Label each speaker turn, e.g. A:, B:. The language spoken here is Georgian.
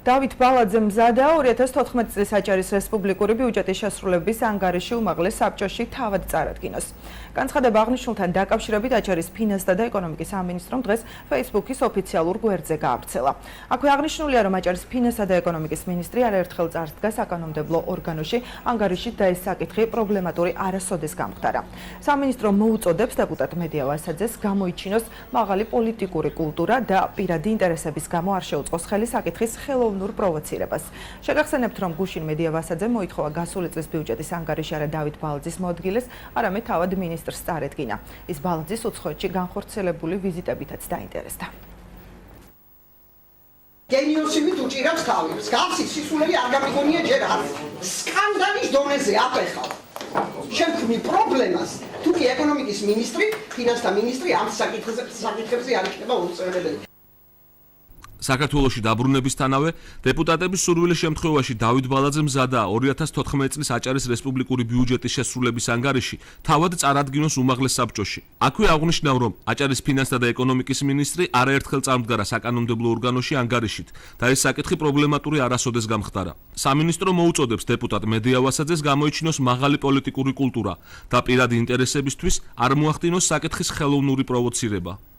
A: დავით ბალაძე მზადა 2014 წლის აჭარის რესპუბლიკური ბიუჯეტის შესრულების ანგარიში უმაღლეს საბჭოში თავად წარადგინოს. განცხადება აღნიშნულთან დაკავშირებით აჭარის ფინანსთა და ეკონომიკის სამინისტრომ დღეს Facebook-ის ოფიციალურ გვერდზე გაავრცელა. აქვე აღნიშნულია, რომ აჭარის ფინანსთა და ეკონომიკის მინისტრი არაერთხელ წარსდგა საკანონმდებლო ორგანოში ანგარიში და ეს საკითხი პრობლემატური არასოდეს გამხდარა. სამინისტრო მოუწოდებს დეპუტატ მედია ვასაძეს გამოიჩინოს მაღალი პოლიტიკური კულტურა და პირადი ინტერესების გამო არ შეუწყოს ხელი საკითხის ხელოვნურ პროვოცირებას. შეგახსენებთ, რომ გუშინ მედია ვასაძე მოითხოვა გასული წლის ბიუჯეტის ანგარიში არა დავით ბალაძის მოადგილეს, არამედ თავად მინისტრს წარედგინა. ის ბალაძის უცხოეთში განხორციელებული ვიზიტებითაც დაინტერესდა.
B: გენიოსივით უჭირავს თავის. გასის სისულელი არ გამიგონია ჯერ არის. სკანდალის დონეზე აფეხავ. შემქმნი პრობლემას თუ კი ეკონომიკის მინისტრი, ფინანსთა მინისტრი ამ საკითხებზე არ იქნება უწყლებელი.
C: საქართველოში დაბრუნებისთანავე დეპუტატების სურვილის შემთხვევაში დავით ბალაძე მზადაა 2014 წლის აჭარის რესპუბლიკური ბიუჯეტის შესრულების ანგარიში თავად წარადგინოს უმაღლეს საბჭოში. აქვე აღნიშნავ, რომ აჭარის ფინანსთა და ეკონომიკის მინისტრი არაერთხელ წამდგარა საკანონმდებლო ორგანოში ანგარიშით და ეს საკითხი პრობლემატური არასოდეს გამხდარა. სამინისტრო მოუწოდებს დეპუტატ მედია ვასაძეს გამოიჩინოს მაღალი პოლიტიკური კულტურა და პირადი ინტერესებისთვის არ მოახდინოს საკითხის ხელოვნური პროვოცირება.